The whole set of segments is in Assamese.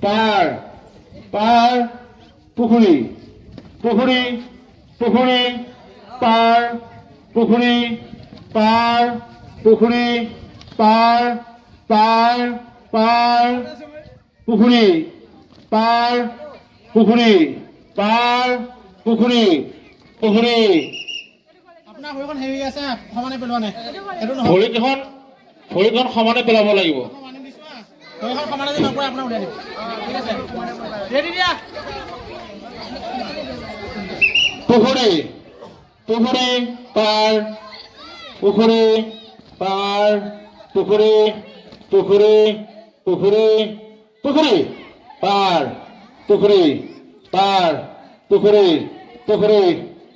পাৰ পাৰ পুকুৰি পুকুৰি পুকুৰি পাৰ পুকুৰি পাৰ পুকুৰি পাৰ পাৰ পাৰ পুকুৰি পাৰ পুকুৰি পাৰ পুকুৰি পুকুৰি আপোনাৰ ভৰিখন হেৰি আছে সমানে পেলোৱা নাই ভৰিখন সমানে পেলাব লাগিব ভৰিখন সমানে যদি নপৰে আপোনাৰ উলিয়াই দিব ঠিক আছে ৰেডি দিয়া পুকুরি পুকুরি পার পুকুরি পার পুকুরি পুকুরি পুকুরি পুকুরি পার পুকুরি পার পুকুরি পুকুরি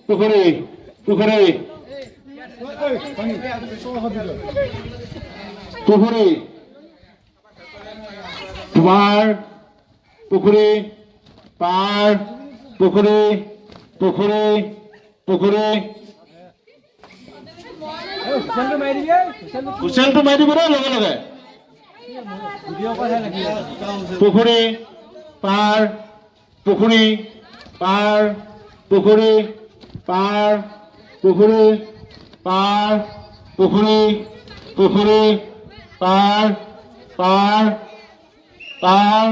পুকুরি পুকুরি পুকুরি পার পুকুরি পার পুকুরি পুকুরি পুকুরি হুচেলটো মাৰি দিব লগে লগে পুকুৰী পাৰ পুকুৰী পাৰ পুকুৰী পাৰ পুকুৰী পাৰ পুকুৰী পুকুৰী পাৰ পাৰ পাৰ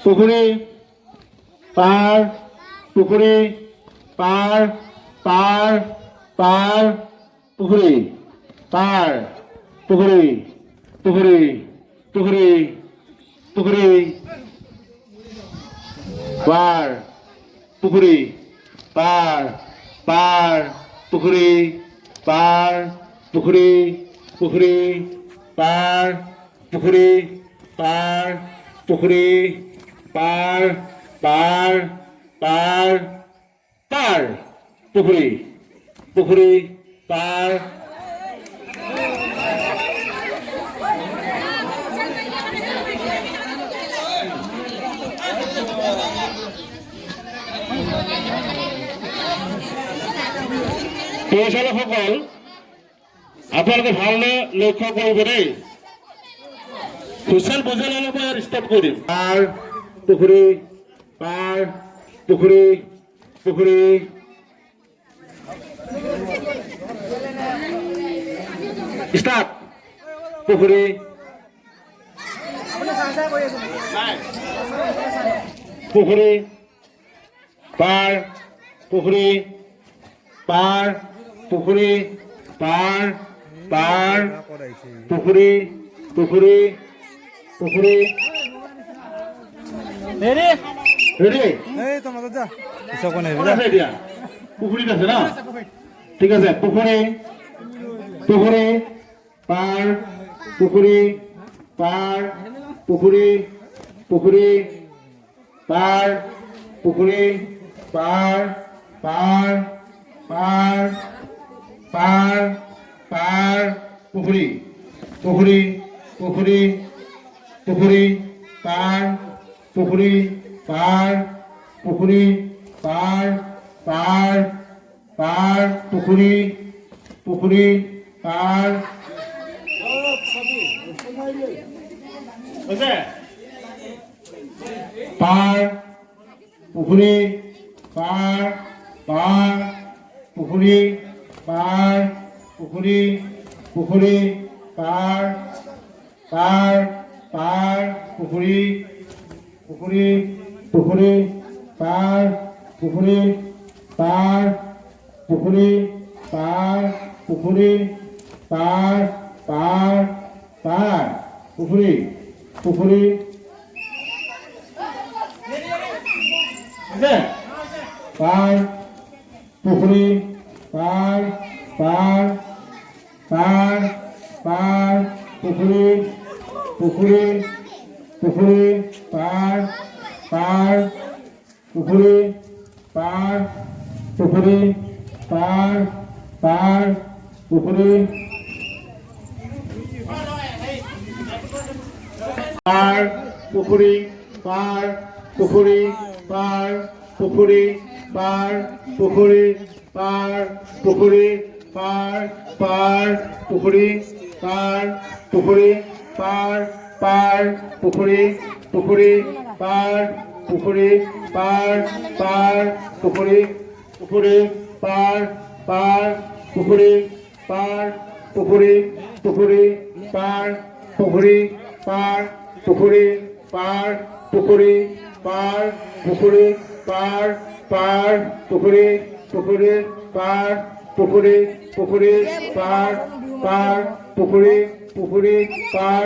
পুকুৰী পাৰ পুকুৰী পাৰ পাৰ পাৰ পুকুৰী পাৰ পুকুৰী পুকুৰী পুকুৰী পুকুৰী পাৰ পুকুৰী পাৰ পাৰ পুকুৰী পাৰ পুকুৰী পুকুৰী পাৰ পুকুৰী পাৰ পুকুৰী পাৰ পাৰ পাৰ পাৰ পুকুৰী পুকুৰী পাৰ পৰিচালকসকল আপোনালোকে ভালদৰে লক্ষ্য কৰিব দেই হুচেল বজালে মই ষ্টাৰ্ট কৰি দিম পাৰ পুকুৰী পাৰ পুকুৰী পুকুৰী ষ্টাৰ্ট পুকুৰী পুকুৰী পাৰ পুকুৰী পাৰ পুকুৰী পাৰ পাৰ পুকুৰী পুকুৰী পুকুৰী ৰেডি ৰেডি এই তো মাজত যা এতিয়া পুখুৰীত আছে ন ঠিক আছে পুখুৰী পুখুৰী পাৰ পুখুৰী পাৰ পুখুৰী পুখুৰী পাৰ পুখুৰী পাৰ পাৰ পাৰ পাৰ পাৰ পুখুৰী পুখুৰী পুখুৰী পুখুৰী পাৰ পুখুৰী পাৰ পুখুৰী পাৰ পাৰ পাৰ পুখুৰী পুখুৰী পাৰ পাৰ পুখুৰী পাৰ পাৰ পুখুৰী পাৰ পুখুৰী পুখুৰী পাৰ পাৰ পাৰ পুখুৰী পুখুৰী পুখুৰী পাৰ পুখুৰী পাৰ পুখুৰী পাৰ পুখুৰী পাৰ পাৰ পাৰ পুখুৰী পুখুৰী পাৰ পুখুৰী পাৰ পাৰ পাৰ পাৰ পুখুৰী পুখুৰী পুখুৰী পাৰ পাৰ পুখুৰী পাৰ পুখুৰী পাৰ পাৰ পুখুৰী পাৰ পুখুৰী পাৰ পুখুৰী পাৰ পুখুৰী পাৰ পুখুৰী পাৰ পুখুৰী পাৰ পাৰ পুখুৰী পাৰ পুখুৰী পাৰ পাৰ পুখুৰী পুখুৰী পাৰ পুখুৰী পাৰ পাৰ পুখুৰী পুখুৰী পাৰ পাৰ পুখুৰী পাৰ পুখুৰী পুখুৰী পাৰ পুখুৰী পাৰ পুখুৰী পাৰ পুখুৰী পাৰ পুখুৰী পাৰ পাৰ পুখুৰী পুখুৰী পাৰ পুখুৰী পুখুৰী পাৰ পাৰ পুখুৰী পুখুৰী পাৰ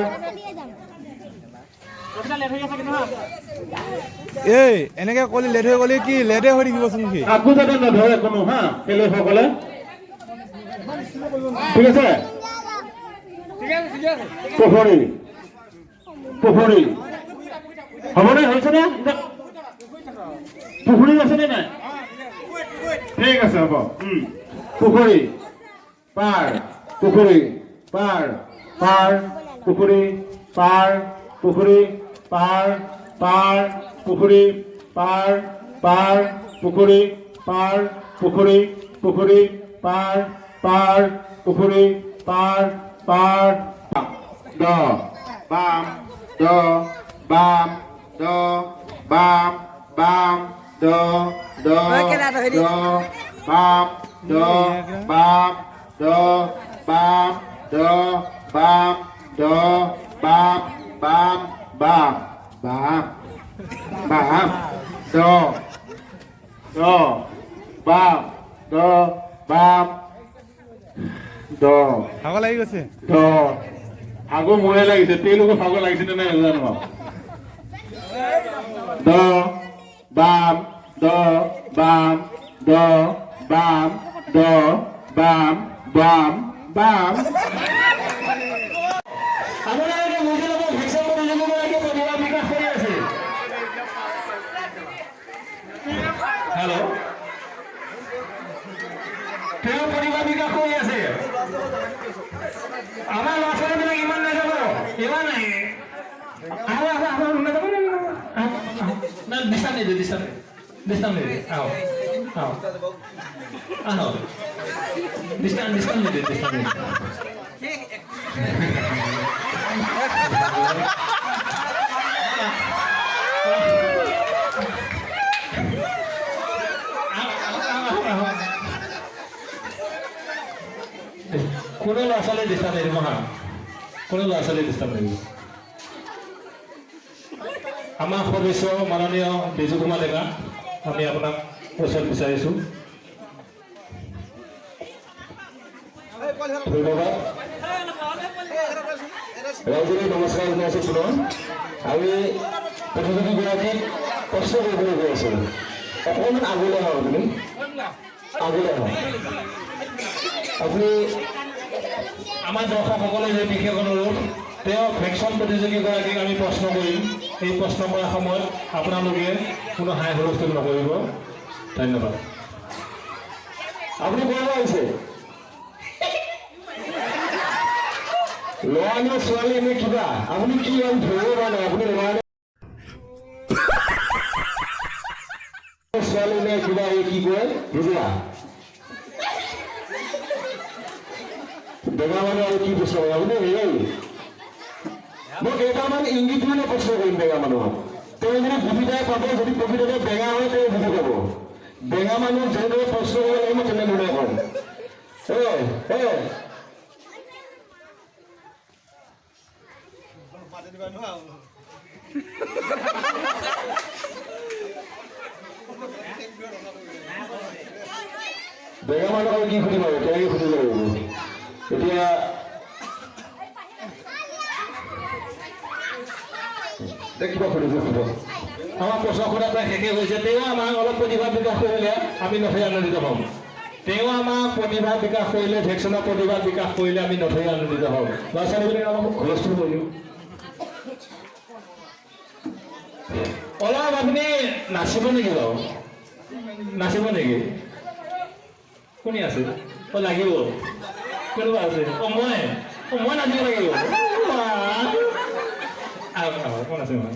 এই এনেকে কলি লেট হৈ গ'লে কি লেটে হৈ থাকিবচোন সি আকৌ যাতে নধৰে কোনো হা খেলুৱৈসকলে ঠিক আছে পুখুৰী পুখুৰী হ'বনে হৈছেনে পুখুৰী আছেনে নাই ঠিক আছে হ'ব পুখুৰী পাৰ পুখুৰী পাৰ পাৰ পুখুৰী পাৰ পুখুৰী পাৰ পাৰ পুখুৰী পাৰ পাৰ পুখুৰী পাৰ পুখুৰী পুখুৰী পাৰ পাৰ পুখুৰী পাৰ পাৰ দ বাম দ বাম দ বাম বাম দ দ দ বাম দ বাম দ বাম দ বাম দ বাম বাম বাম বাম বাম দ দ বাম দ বাম দ ভাগৰ লাগি গৈছে দ ভাগৰ মোৰে লাগিছে তেওঁলোকৰ ভাগৰ লাগিছে নে নাই নাজানো দ বাম দ বাম দ বাম দ বাম বাম বাম আপোনালোকে বুজি ল'ব ভেকচিন প্ৰতিযোগিতাকে প্ৰতিভা বিকাশ কৰি আছে হেল্ল' তেওঁ প্ৰতিভা বিকাশ কৰি আছে আমাৰ ল'ৰা ছোৱালীবিলাক ইমান নাযাব ইমান নাহে ডিষ্টাৰ্ব নিদিয়ে ডিষ্টাৰ্ব নিদিয়ে আহক আহক আহক ডিষ্টাৰ্ব নিদিয়ে ডিষ্টাৰ্ব নিদিয়ে কোনো ল'ৰা ছোৱালী ডিষ্টাৰ্ব নিদিব হা কোনো ল'ৰা ছোৱালী ডিষ্টাৰ্ব নিদিব আমাৰ সদস্য মাননীয় বিজু কুমাৰ ডেকা আমি আপোনাক ওচৰত বিচাৰিছোঁ ধন্যবাদ ৰাইজলৈ নমস্কাৰ জনাইছোঁ পুনৰ আমি প্ৰতিযোগীগৰাকীক কষ্ট কৰিবলৈ গৈ আছোঁ অকণমান আগলৈ আহক আপুনি আগলৈ আহক আপুনি আমাৰ দৰ্শকসকলে যে বিশেষ অনুৰোধ তেওঁ ভেকচিন প্ৰতিযোগীগৰাকীক আমি প্ৰশ্ন কৰিম এই প্ৰশ্ন কৰাৰ সময়ত আপোনালোকে কোনো হাই হুলস্থুল নকৰিব ধন্যবাদ আপুনি ক'ৰ পৰা আহিছে ল'ৰা নে ছোৱালী নে কিবা আপুনি কি নাম ধৰিব পৰা নাই আপুনি ল'ৰা নে ছোৱালী নে কিবা এই কি কয় বুজিলা ডেকা মানুহ আৰু কি প্ৰশ্ন কৰে আপুনি হেৰি মই কেইটামান ইংগিত মানে প্ৰশ্ন কৰিম ডেকা মানুহক তেওঁ যদি বুজি যায় পাব যদি প্ৰকৃততে বেঙা হয় তেওঁ বুজি পাব বেঙা মানুহ যেনেদৰে প্ৰশ্ন কৰিব লাগে মই তেনেধৰণে কম বেঙা মানুহক আৰু কি সুধিব আৰু কেনেকৈ সুধিব লাগিব এতিয়া কিবা সুধিব আমাৰ প্ৰশ্ন সোধা প্ৰায় শেষেই হৈছে তেওঁ আমাক অলপ প্ৰতিভা বিকাশ কৰিলে আমি নথৈ আনন্দিত হ'ম তেওঁ আমাক প্ৰতিভা বিকাশ কৰিলে ভেকচিনৰ প্ৰতিভা বিকাশ কৰিলে আমি নথৈ আনন্দিত হ'ম ল'ৰা ছোৱালীবিলাক অলপ হুলস্থুল কৰিম অলপ আপুনি নাচিব নেকি বাৰু নাচিব নেকি কোনে আছে লাগিব কোনোবা আছে মই নাচিব লাগিব কোন আছে মই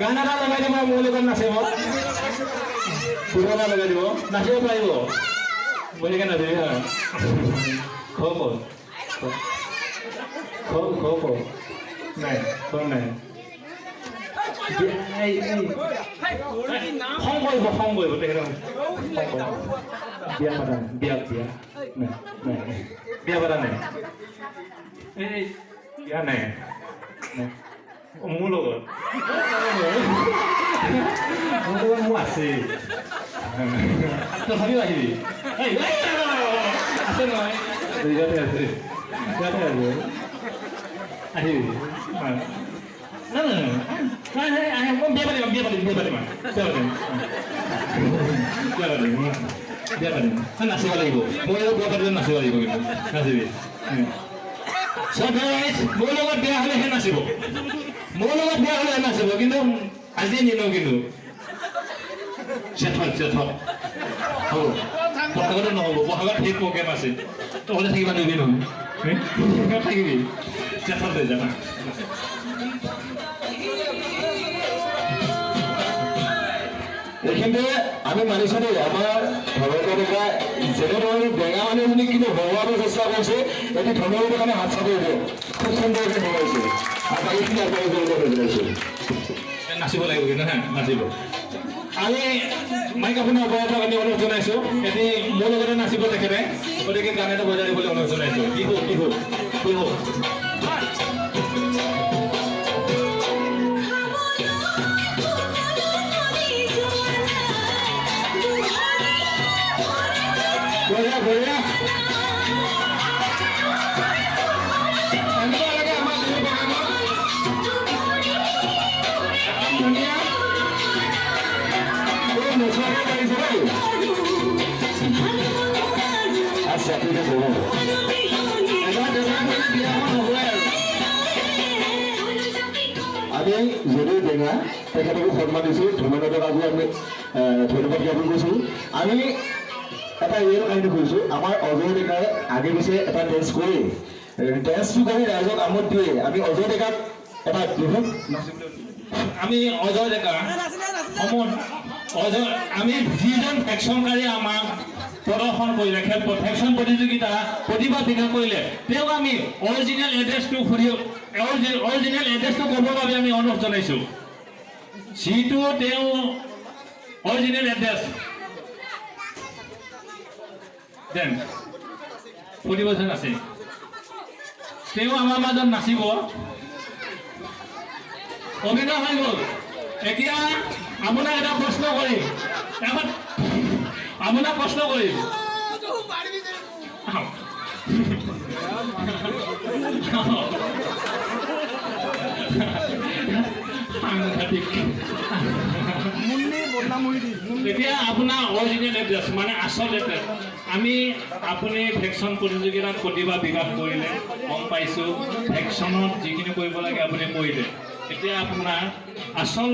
গান এটা লগাই দিব মোৰ লগত নাচিব পুৰণা লগাই দিব নাচিব পাৰিব বুলি কেনে নাচিবি হা খব নাই খব নাই খং কৰিব তেখেতে বিয়া পাতা বিয়া পাতা নাই এই বিয়া নাই মোৰ লগত মোৰ আছে তথাপিও আহিবি আছে নহয় ইয়াতে আছে আহিবি বিয়া পাতিম নাচিব লাগিব মই বিয়া পাতিলে নাচিব লাগিব কিন্তু নাচিবি মোৰ লগত বিয়া হ'লেহে নাচিব কিন্তু আজি নিনো কিন্তু চেথত হ'ব বহাগতো নহ'ব বহাগত সেই প্ৰগ্ৰেম আছে তহঁতে থাকিবা নিবি নহয় থাকিবি চেথত লৈ যাবা এইখিনিতে আমি মানিছোঁ দেই আমাৰ ভগৱতৰ ডেকা যেনেধৰণে ডেঙা মানুহখিনি কিন্তু হৰুৱাব চেষ্টা কৰিছে এটি ধৰ্মৰ কাৰণে হাত চাপ দিব খুব সুন্দৰকৈ হৰুৱাইছে আৰু বাকীখিনি আগবাঢ়ি কৰিব বিচাৰিছোঁ নাচিব লাগিব কিন্তু হা নাচিব আমি মাইক আপোনাৰ অৱগতৰ কাৰণে অনুৰোধ জনাইছোঁ এটি মোৰ লগতে নাচিব তেখেতে গতিকে গান এটা বজাই দিবলৈ অনুৰোধ জনাইছোঁ বিহু বঢ়িয়া আচ্ছা ঠিক আছে আমি যদিও ডেঙা তেখেতকো সন্মান দিছোঁ ধৰ্মেন্দ্ৰ আজি আমি ধন্যবাদ জ্ঞাপন কৰিছোঁ আমি এটা এই কাহিনী কৰিছোঁ আমাৰ অজয় ডেকাই আগে পিছে এটা ডেন্স কৰি ডেন্সটো কৰি ৰাইজক আমোদ দিয়ে আমি অজয় ডেকাক এটা বিহুত আমি অজয় ডেকা আমি যিজন ফেকশ্যনকাৰী আমাক প্ৰদৰ্শন কৰিলে ফেকশ্যন প্ৰতিযোগিতা প্ৰতিভা বিকাশ কৰিলে তেওঁক আমি অৰিজিনেল এড্ৰেছটো ক'বৰ বাবে আমি অনুৰোধ জনাইছোঁ যিটো তেওঁ অৰিজিনেল এড্ৰেছ দেন 40% আছে তেওঁ আমাৰ মাজত নাচিব অভিনয় হৈ গ'ল এতিয়া আপোনাক এটা প্ৰশ্ন কৰিম এতিয়া আপোনাৰ অৰিজিনেল এড্ৰেছ মানে আচল এড্ৰেছ আপুনি ভেকশ্যন প্ৰতিযোগিতাত প্ৰতিভা বিকাশ কৰিলে গম পাইছোঁ ভেকশ্যনত যিখিনি কৰিব লাগে আপুনি কৰিলে এতিয়া আপোনাৰ আচল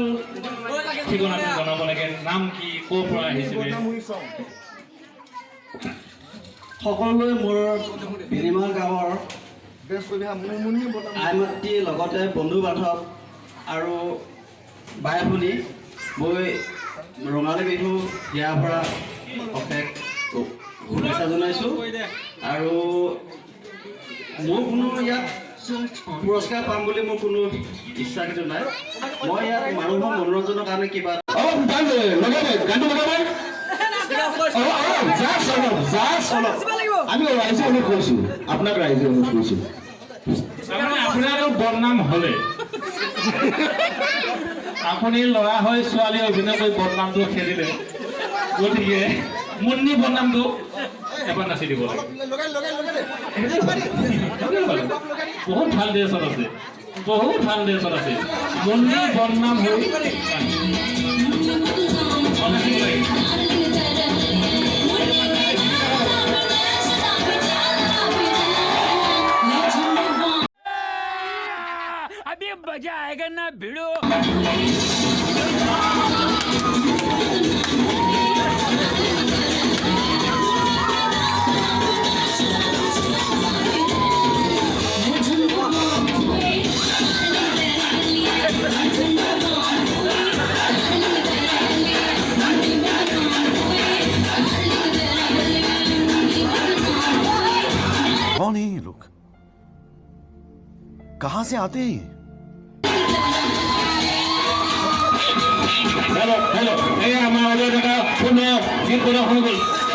ঠিকনাটো জনাব লাগে নাম কি ক'ৰ পৰা আহিছিলে সকলোৱে মোৰ বিনিময় গাঁৱৰ আই মাতৃ লগতে বন্ধু বান্ধৱ আৰু বাই ভনী মই ৰঙালী বিহু ইয়াৰ পৰা অশেষ শুভেচ্ছা জনাইছোঁ আৰু মোৰ কোনো ইয়াত পুৰস্কাৰ পাম বুলি মোৰ কোনো ইচ্ছা কিন্তু নাই মই ইয়াত মানুহৰ মনোৰঞ্জনৰ কাৰণে কিবা আমি ৰাইজে অনুৰোধ কৰিছোঁ আপোনাক ৰাইজে অনুৰোধ কৰিছোঁ আপোনাৰো বদনাম হ'লে আপুনি ল'ৰা হৈ ছোৱালী অভিনয় কৰি বদনামটো খেলিলে গতিকে মুন্নি বদনামটো এবাৰ নাচি দিব লাগে বহুত ভাল ড্ৰেছত আছে মুন্নি বদনাম হৈ अभी मजा आएगा ना भिड़ो कहाँ से आते हैं ये? হেল্ল' হেল্ল' এই আমাৰ অজয় ডেকা পুনৰ গীত প্ৰদৰ্শন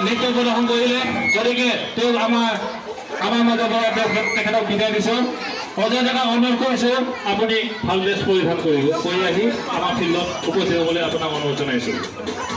নৃত্য প্ৰদৰ্শন কৰিলে গতিকে তেওঁক আমাৰ মাজৰ পৰা তেখেতক বিদায় দিছোঁ অজয় ডেকা অনুৰোধ কৰিছোঁ আপুনি ভাল ড্ৰেছ পৰিধান কৰি আহি আমাৰ ফিল্ডত উপস্থিত হ'বলৈ আপোনাক অনুৰোধ জনাইছোঁ